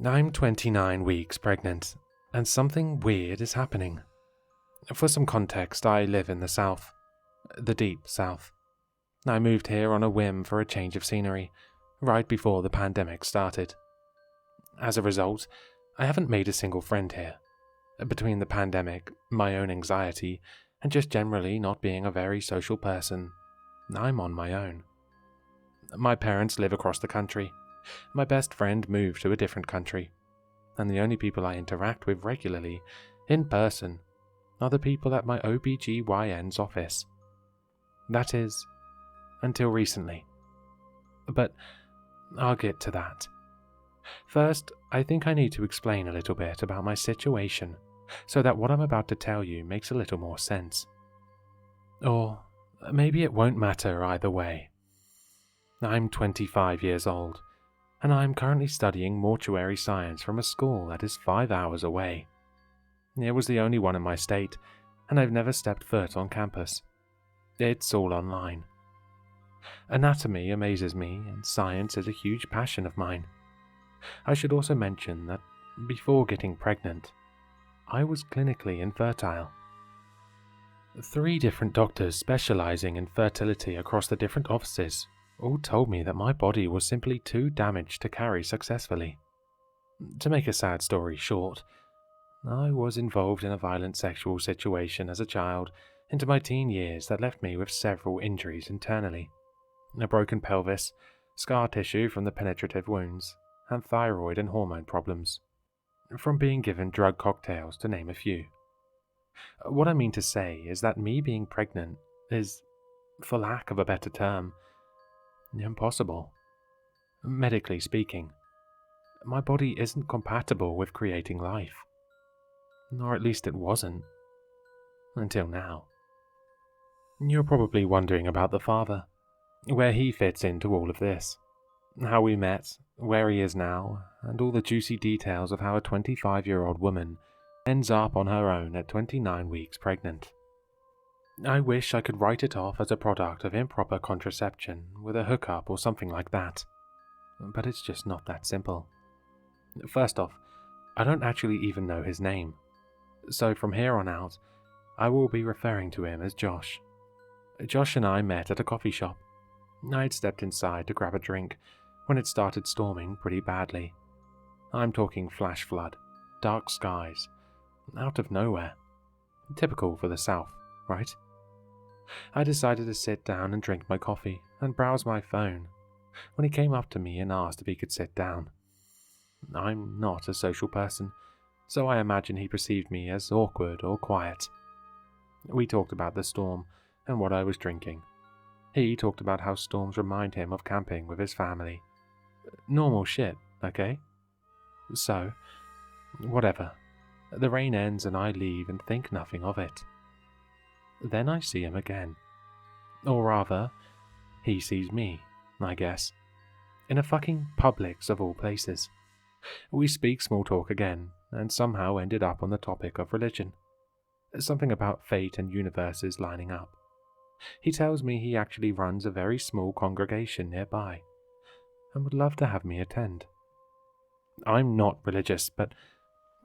I'm 29 weeks pregnant, and something weird is happening. For some context, I live in the South, the deep South. I moved here on a whim for a change of scenery, right before the pandemic started. As a result, I haven't made a single friend here. Between the pandemic, my own anxiety, and just generally not being a very social person, I'm on my own. My parents live across the country. My best friend moved to a different country, and the only people I interact with regularly, in person, are the people at my OBGYN's office. That is, until recently. But I'll get to that. First, I think I need to explain a little bit about my situation, so that what I'm about to tell you makes a little more sense. Or maybe it won't matter either way. I'm 25 years old, and I'm currently studying mortuary science from a school that is 5 hours away. It was the only one in my state, and I've never stepped foot on campus. It's all online. Anatomy amazes me, and science is a huge passion of mine. I should also mention that before getting pregnant, I was clinically infertile. 3 different doctors specializing in fertility across the different offices all told me that my body was simply too damaged to carry successfully. To make a sad story short, I was involved in a violent sexual situation as a child into my teen years that left me with several injuries internally. A broken pelvis, scar tissue from the penetrative wounds, and thyroid and hormone problems, from being given drug cocktails to name a few. What I mean to say is that me being pregnant is, for lack of a better term, impossible. Medically speaking, my body isn't compatible with creating life. Or at least it wasn't. Until now. You're probably wondering about the father, where he fits into all of this, how we met, where he is now, and all the juicy details of how a 25-year-old woman ends up on her own at 29 weeks pregnant. I wish I could write it off as a product of improper contraception with a hookup or something like that, but it's just not that simple. First off, I don't actually even know his name, so from here on out, I will be referring to him as Josh. Josh and I met at a coffee shop. I'd stepped inside to grab a drink when it started storming pretty badly. I'm talking flash flood, dark skies, out of nowhere. Typical for the South, right? I decided to sit down and drink my coffee and browse my phone when he came up to me and asked if he could sit down. I'm not a social person, so I imagine he perceived me as awkward or quiet. We talked about the storm and what I was drinking. He talked about how storms remind him of camping with his family. Normal shit, okay? So, whatever. The rain ends and I leave and think nothing of it. Then I see him again. Or rather, he sees me, I guess. In a fucking Publix of all places. We speak small talk again, and somehow ended up on the topic of religion. Something about fate and universes lining up. He tells me he actually runs a very small congregation nearby, and would love to have me attend. I'm not religious, but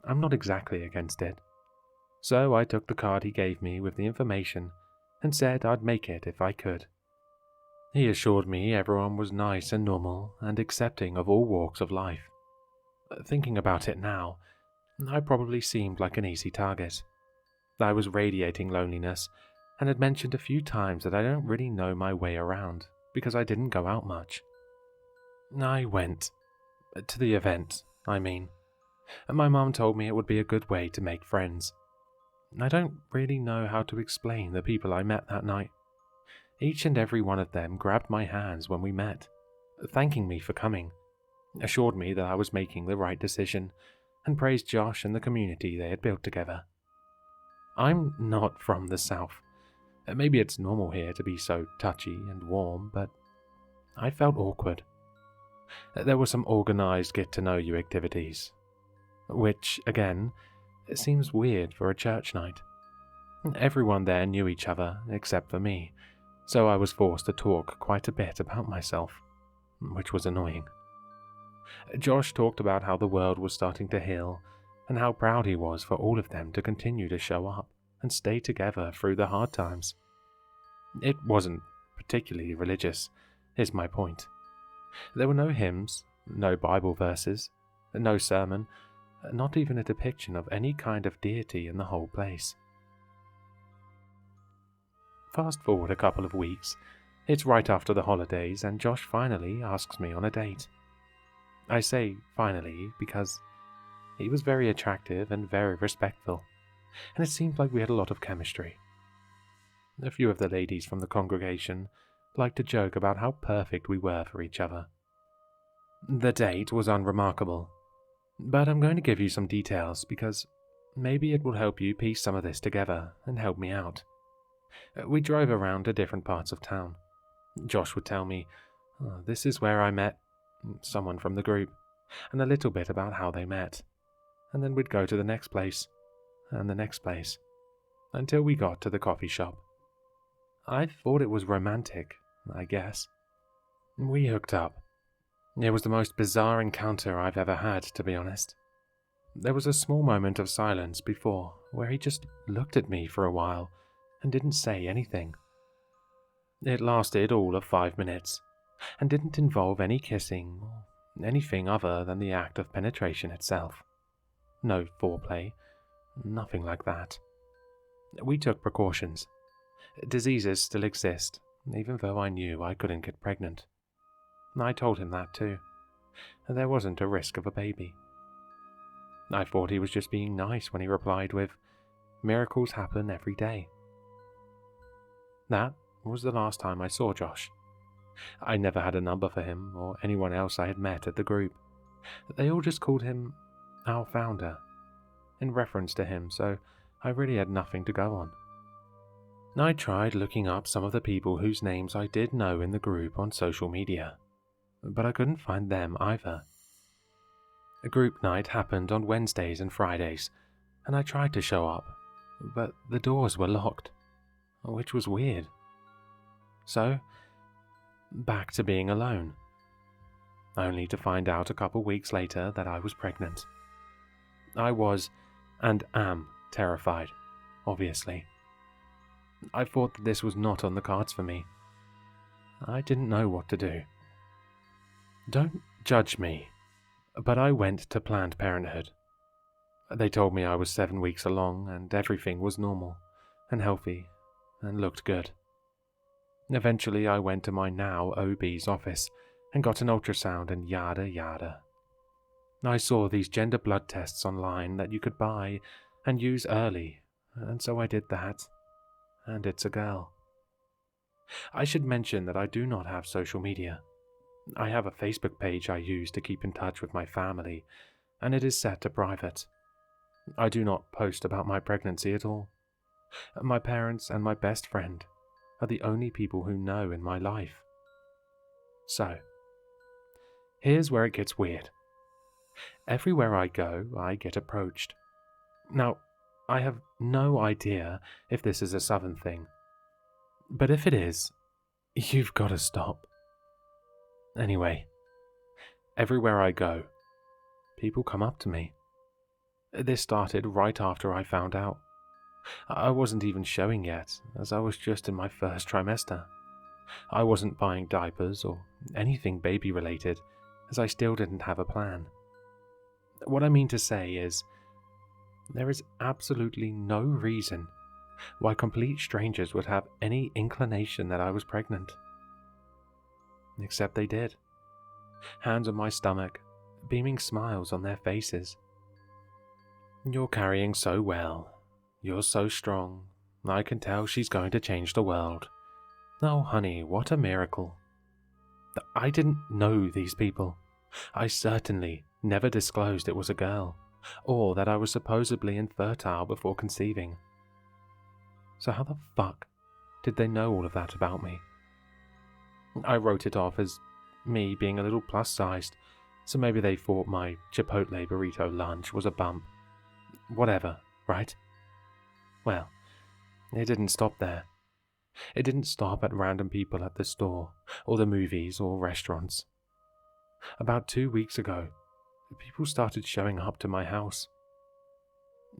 I'm not exactly against it. So I took the card he gave me with the information and said I'd make it if I could. He assured me everyone was nice and normal and accepting of all walks of life. Thinking about it now, I probably seemed like an easy target. I was radiating loneliness and had mentioned a few times that I don't really know my way around because I didn't go out much. I went. To the event, I mean. And my mum told me it would be a good way to make friends. I don't really know how to explain the people I met that night. Each and every one of them grabbed my hands when we met, thanking me for coming, assured me that I was making the right decision, and praised Josh and the community they had built together. I'm not from the South. Maybe it's normal here to be so touchy and warm, but I felt awkward. There were some organized get-to-know-you activities, which, again, seems weird for a church night. Everyone there knew each other, except for me, so I was forced to talk quite a bit about myself, which was annoying. Josh talked about how the world was starting to heal and how proud he was for all of them to continue to show up and stay together through the hard times. It wasn't particularly religious, is my point. There were no hymns, no Bible verses, no sermon, not even a depiction of any kind of deity in the whole place. Fast forward a couple of weeks, it's right after the holidays, and Josh finally asks me on a date. I say finally because he was very attractive and very respectful, and it seemed like we had a lot of chemistry. A few of the ladies from the congregation liked to joke about how perfect we were for each other. The date was unremarkable, but I'm going to give you some details because maybe it will help you piece some of this together and help me out. We drove around to different parts of town. Josh would tell me, this is where I met someone from the group, and a little bit about how they met. And then we'd go to the next place, and the next place, until we got to the coffee shop. I thought it was romantic, I guess. We hooked up. It was the most bizarre encounter I've ever had, to be honest. There was a small moment of silence before, where he just looked at me for a while and didn't say anything. It lasted all of 5 minutes, and didn't involve any kissing or anything other than the act of penetration itself. No foreplay, nothing like that. We took precautions. Diseases still exist, even though I knew I couldn't get pregnant. I told him that too. There wasn't a risk of a baby. I thought he was just being nice when he replied with, "Miracles happen every day." That was the last time I saw Josh. I never had a number for him or anyone else I had met at the group. They all just called him our founder, in reference to him, so I really had nothing to go on. I tried looking up some of the people whose names I did know in the group on social media, but I couldn't find them either. A group night happened on Wednesdays and Fridays, and I tried to show up, but the doors were locked, which was weird. So, back to being alone, only to find out a couple weeks later that I was pregnant. I was, and am, terrified, obviously. I thought that this was not on the cards for me. I didn't know what to do. Don't judge me, but I went to Planned Parenthood. They told me I was 7 weeks along and everything was normal and healthy and looked good. Eventually I went to my now OB's office and got an ultrasound and yada yada. I saw these gender blood tests online that you could buy and use early, and so I did that. And it's a girl. I should mention that I do not have social media. I have a Facebook page I use to keep in touch with my family, and it is set to private. I do not post about my pregnancy at all. My parents and my best friend are the only people who know in my life. So, here's where it gets weird. Everywhere I go, I get approached. Now, I have no idea if this is a southern thing, but if it is, you've got to stop. Anyway, everywhere I go, people come up to me. This started right after I found out. I wasn't even showing yet, as I was just in my first trimester. I wasn't buying diapers or anything baby-related, as I still didn't have a plan. What I mean to say is, there is absolutely no reason why complete strangers would have any inclination that I was pregnant. Except they did. Hands on my stomach, beaming smiles on their faces. "You're carrying so well. You're so strong. I can tell she's going to change the world. Oh, honey, what a miracle." I didn't know these people. I certainly never disclosed it was a girl, or that I was supposedly infertile before conceiving. So how the fuck did they know all of that about me? I wrote it off as me being a little plus-sized, so maybe they thought my Chipotle burrito lunch was a bump. Whatever, right? Well, it didn't stop there. It didn't stop at random people at the store, or the movies, or restaurants. About 2 weeks ago, people started showing up to my house.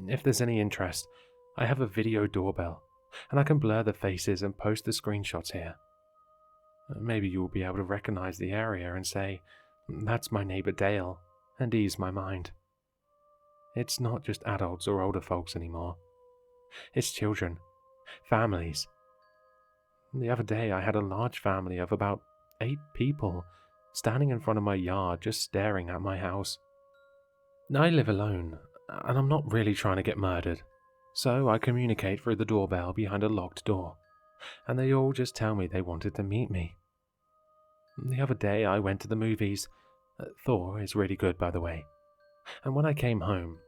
If there's any interest, I have a video doorbell, and I can blur the faces and post the screenshots here. Maybe you will be able to recognize the area and say, "That's my neighbor Dale," and ease my mind. It's not just adults or older folks anymore. It's children, families. The other day I had a large family of about 8 people standing in front of my yard just staring at my house. I live alone, and I'm not really trying to get murdered, so I communicate through the doorbell behind a locked door, and they all just tell me they wanted to meet me. The other day I went to the movies. Thor is really good, by the way. And when I came home,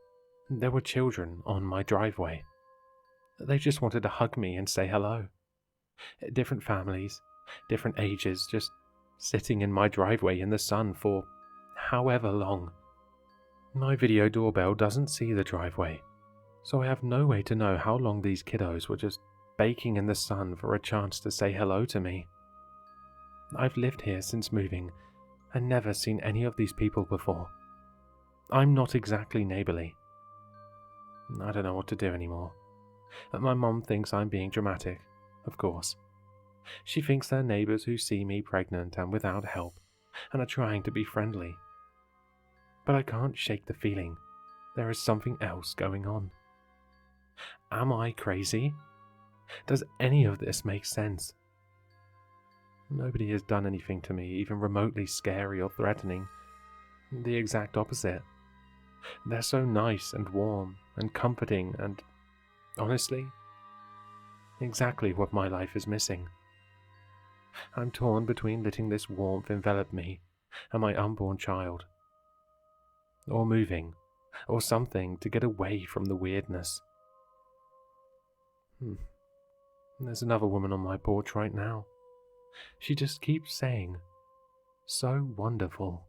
there were children on my driveway. They just wanted to hug me and say hello. Different families, different ages, just sitting in my driveway in the sun for however long. My video doorbell doesn't see the driveway, so I have no way to know how long these kiddos were just baking in the sun for a chance to say hello to me. I've lived here since moving and never seen any of these people before. I'm not exactly neighborly. I don't know what to do anymore. My mom thinks I'm being dramatic, of course. She thinks they're neighbors who see me pregnant and without help and are trying to be friendly. But I can't shake the feeling there is something else going on. Am I crazy? Does any of this make sense? Nobody has done anything to me even remotely scary or threatening. The exact opposite. They're so nice and warm and comforting and, honestly, exactly what my life is missing. I'm torn between letting this warmth envelop me and my unborn child, or moving, or something to get away from the weirdness. There's another woman on my porch right now. She just keeps saying, "So wonderful."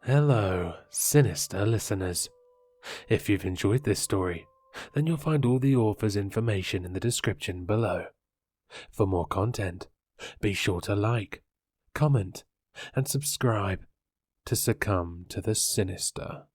Hello, sinister listeners. If you've enjoyed this story, then you'll find all the author's information in the description below. For more content, be sure to like, comment, and subscribe to succumb to the sinister.